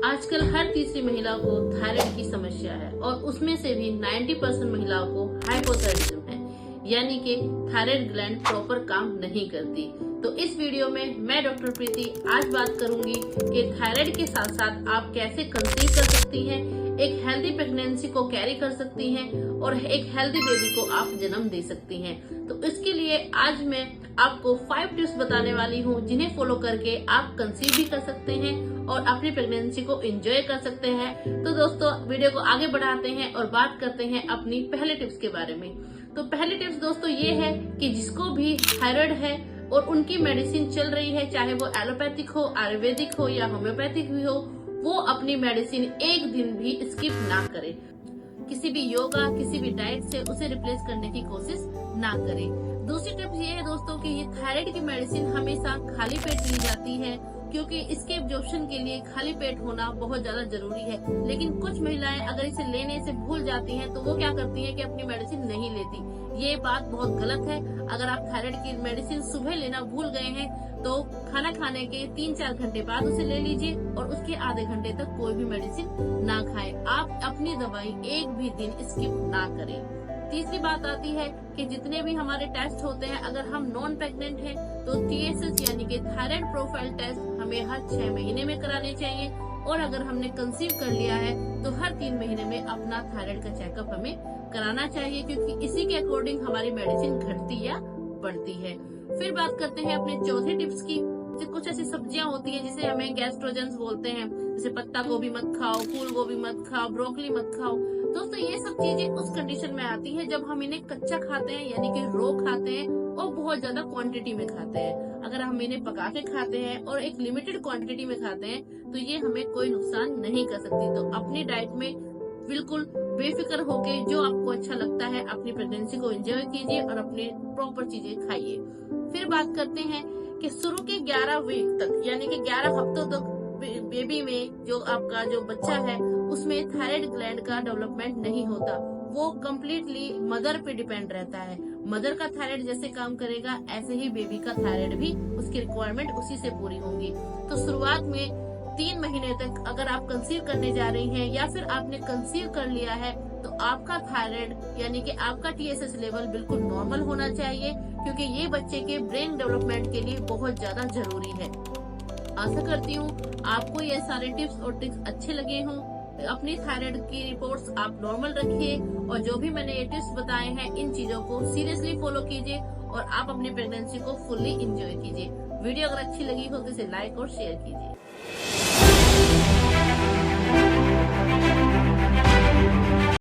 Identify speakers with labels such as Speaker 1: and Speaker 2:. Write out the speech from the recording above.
Speaker 1: आजकल हर तीसरी महिला को थायराइड की समस्या है और उसमें से भी 90% महिलाओं को हाइपोथायराइडिज्म है, यानी कि थायराइड ग्लैंड प्रॉपर काम नहीं करती। तो इस वीडियो में मैं डॉक्टर प्रीति आज बात करूंगी कि थायराइड के साथ साथ आप कैसे कंसीव कर सकती हैं, एक हेल्दी प्रेगनेंसी को कैरी कर सकती हैं और एक हेल्दी बेबी को आप जन्म दे सकती हैं। तो इसके लिए आज मैं आपको 5 टिप्स बताने वाली हूँ जिन्हें फॉलो करके आप कंसीव भी कर सकते हैं और अपनी प्रेगनेंसी को एंजॉय कर सकते हैं। तो दोस्तों वीडियो को आगे बढ़ाते हैं और बात करते हैं अपनी पहले टिप्स के बारे में। तो पहली टिप्स दोस्तों ये है कि जिसको भी थायराइड है और उनकी मेडिसिन चल रही है, चाहे वो एलोपैथिक हो, आयुर्वेदिक हो या होम्योपैथिक भी हो, वो अपनी मेडिसिन एक दिन भी स्किप ना करे। किसी भी योगा, किसी भी डाइट से उसे रिप्लेस करने की कोशिश ना करें। दूसरी टिप ये है दोस्तों कि ये थायराइड की मेडिसिन हमेशा खाली पेट ली जाती है, क्योंकि इसके एब्जॉर्प्शन के लिए खाली पेट होना बहुत ज्यादा जरूरी है। लेकिन कुछ महिलाएं अगर इसे लेने से भूल जाती हैं तो वो क्या करती हैं कि अपनी मेडिसिन नहीं लेती। ये बात बहुत गलत है। अगर आप थायराइड की मेडिसिन सुबह लेना भूल गए हैं तो खाना खाने के 3-4 घंटे बाद उसे ले लीजिए और उसके आधे घंटे तक कोई भी मेडिसिन ना खाएं। आप अपनी दवाई एक भी दिन स्किप ना करें। तीसरी बात आती है कि जितने भी हमारे टेस्ट होते हैं, अगर हम नॉन प्रेग्नेंट हैं तो TSH यानी कि थायराइड प्रोफाइल टेस्ट हमें हर 6 महीने में कराने चाहिए और अगर हमने कंसीव कर लिया है तो हर 3 महीने में अपना थायराइड का चेकअप हमें कराना चाहिए, क्योंकि इसी के अकॉर्डिंग हमारी मेडिसिन घटती या बढ़ती है। फिर बात करते हैं अपने चौथे टिप्स की। कुछ ऐसी सब्जियां होती हैं जिसे हमें गैस्ट्रोजेंस बोलते हैं, जैसे पत्ता गोभी मत खाओ, फूल गोभी मत खाओ, ब्रोकली मत खाओ। दोस्तों ये सब चीजें उस कंडीशन में आती हैं जब हम इन्हें कच्चा खाते हैं, यानी कि रो खाते हैं और बहुत ज्यादा क्वांटिटी में खाते हैं। अगर हम इन्हें पका के खाते हैं और एक लिमिटेड क्वांटिटी में खाते हैं तो ये हमें कोई नुकसान नहीं कर सकती। तो अपनी डाइट में बिल्कुल बेफिक्र होके जो आपको अच्छा लगता है अपनी प्रेगनेंसी को एंजॉय कीजिए और अपने प्रॉपर चीजें खाइए। फिर बात करते हैं कि शुरू के 11 वीक तक, यानी कि 11 हफ्तों तक बेबी में जो आपका जो बच्चा है उसमें थायराइड ग्लैंड का डेवलपमेंट नहीं होता। वो कम्प्लीटली मदर पे डिपेंड रहता है। मदर का थायराइड जैसे काम करेगा ऐसे ही बेबी का थायराइड भी, उसकी रिक्वायरमेंट उसी से पूरी होंगी। तो शुरुआत में 3 महीने तक अगर आप कंसीव करने जा रही हैं या फिर आपने कंसीव कर लिया है तो आपका थायराइड यानी कि आपका TSH लेवल बिल्कुल नॉर्मल होना चाहिए, क्योंकि ये बच्चे के ब्रेन डेवलपमेंट के लिए बहुत ज्यादा जरूरी है। आशा करती हूँ आपको ये सारे टिप्स और ट्रिक्स अच्छे लगे हों। अपनी थायराइड की रिपोर्ट्स आप नॉर्मल रखिए और जो भी मैंने ये टिप्स बताए हैं इन चीजों को सीरियसली फॉलो कीजिए और आप अपनी प्रेगनेंसी को फुल्ली एंजॉय कीजिए। वीडियो अगर अच्छी लगी हो तो इसे लाइक और शेयर कीजिए।